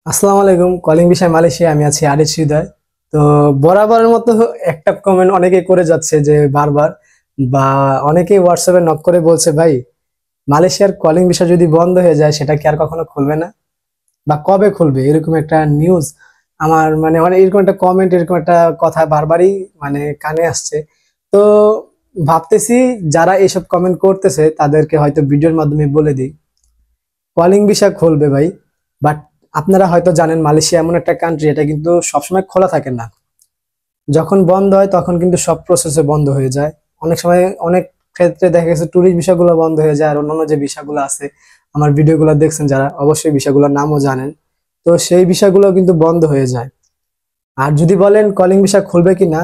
আসসালামু আলাইকুম। কলিং বিষয় মালয়েশিয়া, আমি আছি আরিশ হৃদয়। তো বরাবরের মতো একটা কমেন্ট অনেকে করে যাচ্ছে যে বারবার, বা অনেকেই হোয়াটসঅ্যাপে নক করে বলছে, ভাই মালয়েশিয়ার কলিং বিষয় যদি বন্ধ হয়ে যায় সেটা কি আর কখনো খুলবে না, বা কবে খুলবে, এরকম একটা নিউজ আমার মানে অনেক এরকম একটা কমেন্ট, এরকম একটা কথা বারবারই মানে কানে আসছে। তো ভাবতেছি যারা এইসব কমেন্ট করতেছে তাদেরকে হয়তো ভিডিওর মাধ্যমে বলে দিই, কলিং ভিসা খুলবে ভাই। বাট আপনারা হয়তো জানেন মালয়েশিয়া এমন একটা কান্ট্রি, এটা কিন্তু সবসময় খোলা থাকে না। যখন বন্ধ হয় তখন কিন্তু সব প্রসেসে বন্ধ হয়ে যায়। অনেক সময় অনেক ক্ষেত্রে দেখা গেছে ট্যুরিস্ট ভিসাগুলো বন্ধ হয়ে যায়, আর অন্যান্য যে ভিসাগুলো আছে, আমার ভিডিওগুলো দেখছেন যারা, অবশ্যই ভিসাগুলোর নামও জানেন। তো সেই ভিসাগুলো কিন্তু বন্ধ হয়ে যায়। আর যদি বলেন কলিং ভিসা খুলবে কিনা,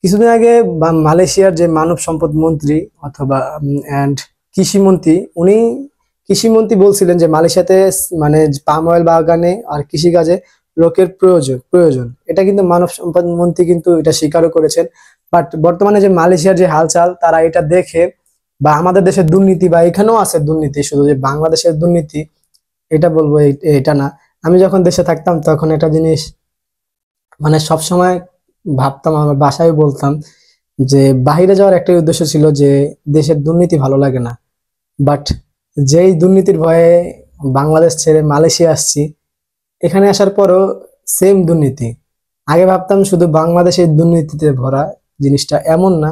কিছুদিন আগে মালয়েশিয়ার যে মানব সম্পদ মন্ত্রী অথবা এন্ড কৃষি মন্ত্রী, উনি কৃষিমন্ত্রী বলছিলেন যে মালয়েশিয়াতে মানে পাম অয়েল বাগানে আর কৃষিকাজে লোকের প্রয়োজন প্রয়োজন এটা কিন্তু মানব সম্পদ মন্ত্রী কিন্তু এটা স্বীকারও করেছেন। বাট বর্তমানে যে মালয়েশিয়ার যে হালচাল, তারা এটা দেখে, বা আমাদের দেশের দুর্নীতি, বা এখানেও আছে দুর্নীতি, শুধু যে বাংলাদেশের দুর্নীতি এটা বলবো এটা না। আমি যখন দেশে থাকতাম তখন একটা জিনিস মানে সবসময় ভাবতাম, আমার বাসায় বলতাম যে বাইরে যাওয়ার একটাই উদ্দেশ্য ছিল যে দেশের দুর্নীতি ভালো লাগে না। বাট যেই দুর্নীতির ভয়ে বাংলাদেশ ছেড়ে মালয়েশিয়া আসছি, এখানে আসার পরও সেম দুর্নীতি। আগে ভাবতাম শুধু বাংলাদেশের দুর্নীতিতে ভরা, জিনিসটা এমন না।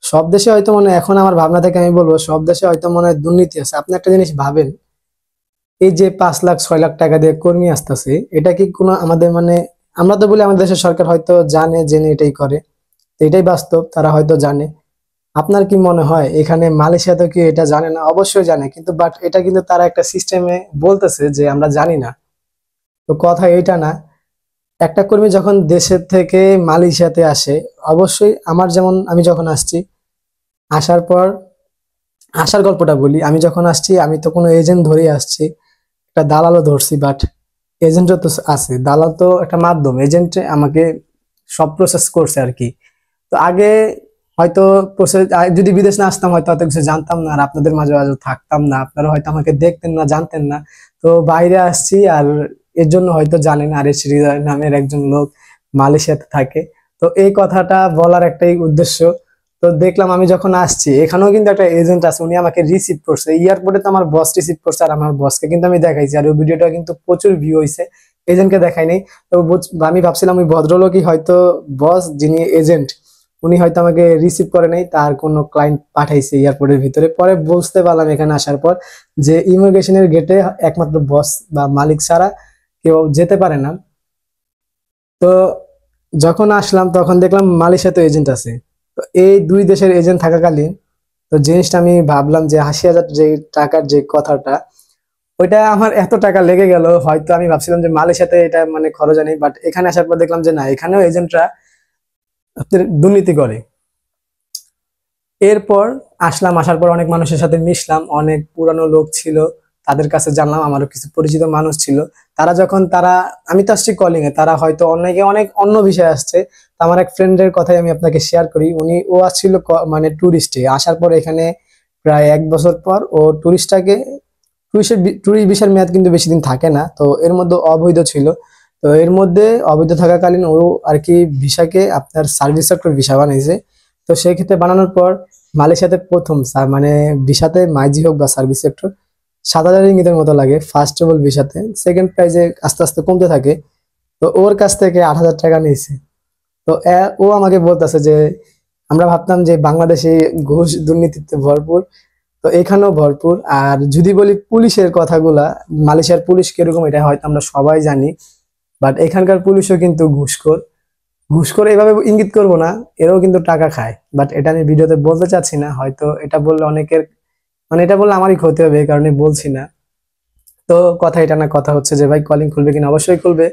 সব দেশে হয়তো মনে এখন আমার ভাবনা থেকে আমি বলবো সব দেশে হয়তো মনে হয় দুর্নীতি আছে। আপনি একটা জিনিস ভাবেন, এই যে 5 লাখ 6 লাখ টাকা দিয়ে কর্মী আসতেছে, এটা কি কোনো আমাদের মানে, আমরা তো বলি আমাদের দেশের সরকার হয়তো জানে, জেনে এটাই করে। তো এটাই বাস্তব, তারা হয়তো জানে। আপনার কি মনে হয় এখানে মালয়েশিয়াতে কি এটা জানে না? অবশ্যই জানে, কিন্তু বাট এটা কিন্তু তারা একটা সিস্টেমে বলতেছে যে আমরা জানি না। তো কথা এইটা না। একটা কর্মী যখন দেশের থেকে মালয়েশিয়াতে আসে, অবশ্যই আমার যেমন আমি যখন আসছি, আসার পর আসার গল্পটা বলি। আমি যখন আসছি আমি তো কোনো এজেন্ট ধরেই আসছি, একটা দালালও ধরছি, বাট এজেন্টও তো আছে। দালাল তো একটা মাধ্যম, এজেন্ট আমাকে সব প্রসেস করছে আর কি। তো আগে হয়তো প্রসেস, যদি বিদেশ না আসতাম হয়তো অত কিছু জানতাম না, আর আপনাদের মাঝে মাঝে থাকতাম না, আপনারা হয়তো আমাকে দেখতেন না, জানতেন না। তো বাইরে আসছি, আর এর জন্য হয়তো জানেন আরিশ হৃদয় নামের একজন লোক মালয়েশিয়াতে থাকে। তো এই কথাটা বলার একটাই উদ্দেশ্য। তো দেখলাম আমি যখন আসছি, এখানেও কিন্তু একটা এজেন্ট আছে, উনি আমাকে রিসিভ করছে এয়ারপোর্টে। তো আমার বস রিসিভ করছে, আর আমার বসকে কিন্তু আমি দেখাইছি, আর ওই ভিডিওটা কিন্তু প্রচুর ভিউ হয়েছে। এজেন্টকে দেখাই নাই। তো আমি ভাবছিলাম ওই ভদ্রলোকই হয়তো বস, যিনি এজেন্ট, উনি হয়তো আমাকে রিসিভ করে নাই, তার কোনো ক্লায়েন্ট পাঠাইছে এয়ারপোর্টের ভিতরে। পরে বুঝতে পারলাম এখানে আসার পর যে ইমিগ্রেশনের গেটে একমাত্র বস বা মালিক ছাড়া কেউ যেতে পারে না। তো যখন আসলাম তখন দেখলাম মালয়েশিয়াতে এজেন্ট আছে। তো এই দুই দেশের এজেন্ট থাকাকালীন, তো জিনিসটা আমি ভাবলাম যে 80,000 যে টাকার যে কথাটা, ওইটা আমার এত টাকা লেগে গেল। হয়তো আমি ভাবছিলাম যে মালয়েশিয়াতে এটা মানে খরচ নেই, বাট এখানে আসার পর দেখলাম যে না, এখানেও এজেন্টরা আপনার দুর্নীতি করে। এরপর আসলাম, আসার পর অনেক মানুষের সাথে মিশলাম, অনেক পুরানো লোক ছিল, তাদের কাছে জানলাম, আমারও কিছু পরিচিত মানুষ ছিল। তারা যখন আমি তো আসছি কলিং এ, তারা হয়তো অনেকে অনেক অন্য বিষয় আসছে। তো আমার এক ফ্রেন্ডের কথাই আমি আপনাকে শেয়ার করি। ও আসছিল মানে টুরিস্টে, আসার পর এখানে প্রায় 1 বছর পর ও টুরিস্ট ভিসার মেয়াদ কিন্তু বেশি দিন থাকে না, তো এর মধ্যে অবৈধ ছিল। তো এর মধ্যে অবৈধ থাকাকালীন ও আর কি ভিসাকে আপনার সার্ভিস সেক্টর ভিসা বানাইছে। তো সেই ক্ষেত্রে বানানোর পর মালয়েশিয়াতে প্রথম মানে ভিসাতে মাইজি হোক বা সার্ভিস সেক্টর 7,000 রিঙ্গিতের মতো লাগে ফার্স্ট অফ অল ভিসাতে। সেকেন্ড প্রাইজে আস্তে আস্তে কমতে থাকে। তো ওর কাছ থেকে 8,000 টাকা নিয়েছে। তো ও আমাকে বলতেছে যে আমরা ভাবতাম যে বাংলাদেশে ঘুষ দুর্নীতিতে ভরপুর, তো এখানেও ভরপুর। আর যদি বলি পুলিশের কথাগুলা, মালয়েশিয়ার পুলিশ কিরকম এটা হয়তো আমরা সবাই জানি, বাট এখানকার পুলিশও কিন্তু ঘুষখোর। ঘুষখোর এভাবে ইঙ্গিত করব না, এরাও কিন্তু টাকা খায়, বাট এটা আমি ভিডিওতে বলতে চাচ্ছি না। হয়তো এটা বললে অনেকের মানে, এটা বললে আমারই ক্ষতি হবে, এই কারণে বলছি না। তো কথা এটা না, কথা হচ্ছে যে ভাই কলিং খুলবে কিনা, অবশ্যই খুলবে।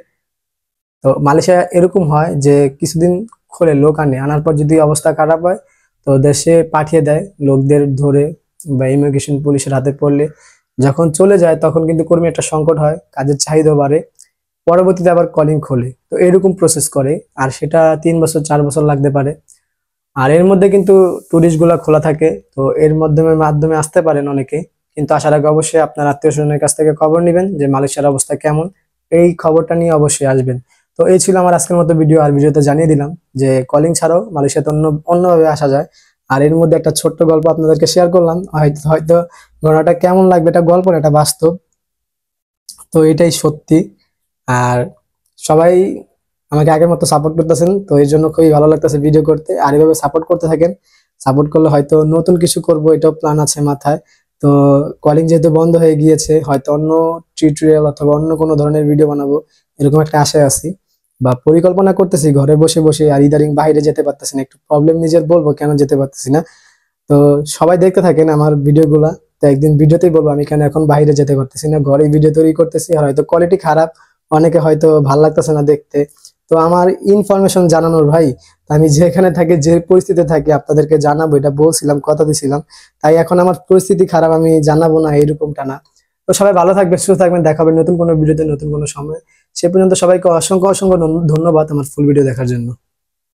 তো মালয়েশিয়া এরকম হয় যে কিছুদিন খোলে, লোক আনার পর যদি অবস্থা খারাপ হয় তো দেশে পাঠিয়ে দেয় লোকদের ধরে, বা ইমিগ্রেশন পুলিশের হাতে পড়লে যখন চলে যায় তখন কিন্তু কর্মী একটা সংকট হয়, কাজের চাহিদা বাড়ে, পরবর্তীতে আবার কলিং খোলে। তো এরকম প্রসেস করে, আর সেটা 3 বছর 4 বছর লাগতে পারে। আর এর মধ্যে কিন্তু টুরিস্ট গুলা খোলা থাকে, তো এর মাধ্যমে আসতে পারেন অনেকে। কিন্তু আসার আগে অবশ্যই আপনার আত্মীয় স্বজনের কাছ থেকে খবর নিবেন যে মালয়েশিয়ার অবস্থা কেমন, এই খবরটা নিয়ে অবশ্যই আসবেন। তো এই ছিল আমার আজকের মতো ভিডিও। আর ভিডিওতে জানিয়ে দিলাম যে কলিং ছাড়াও মালয়েশিয়াতে অন্যভাবে আসা যায়। আর এর মধ্যে একটা ছোট্ট গল্প আপনাদেরকে শেয়ার করলাম, হয়তো হয়তো ঘটনাটা কেমন লাগবে, এটা গল্প না, এটা বাস্তব। তো এটাই সত্যি। আর সবাই আমাকে আগের মতো সাপোর্ট করতেছেন, তো এর জন্য খুবই ভালো লাগতেছে ভিডিও করতে। আর এভাবে সাপোর্ট করতে থাকেন, সাপোর্ট করলে হয়তো নতুন কিছু করব, এটাও প্ল্যান আছে মাথায়। তো কলিং যেহেতু বন্ধ হয়ে গিয়েছে, হয়তো অন্য টিউটোরিয়াল অথবা অন্য কোনো ধরনের ভিডিও বানাবো, এরকম একটা আশায় আছি বা পরিকল্পনা করতেছি ঘরে বসে বসে। আর ইদারিং বাইরে যেতে পারতেছি না, একটু প্রবলেম নিজের, বলবো কেন যেতে পারতেছি না। তো সবাই দেখতে থাকেন আমার ভিডিওগুলা। তো একদিন ভিডিওতেই বলবো আমি কেন এখন বাইরে যেতে পারতেছি না, ঘরে ভিডিও তৈরি করতেছি। আর হয়তো কোয়ালিটি খারাপ, অনেকে হয়তো ভাল লাগতেছে না দেখতে। তো আমার ইনফরমেশন জানানোর ভাই, আমি যেখানে থাকি, যে পরিস্থিতিতে থাকি আপনাদেরকে জানাবো, এটা বলছিলাম, কথা দিছিলাম। তাই এখন আমার পরিস্থিতি খারাপ, আমি জানাবো না এরকমটা না। তো সবাই ভালো থাকবেন, সুস্থ থাকবেন, দেখা হবে নতুন কোনো ভিডিওতে নতুন কোনো সময়। সে পর্যন্ত সবাইকে অসংখ্য অসংখ্য ধন্যবাদ আমার ফুল ভিডিও দেখার জন্য।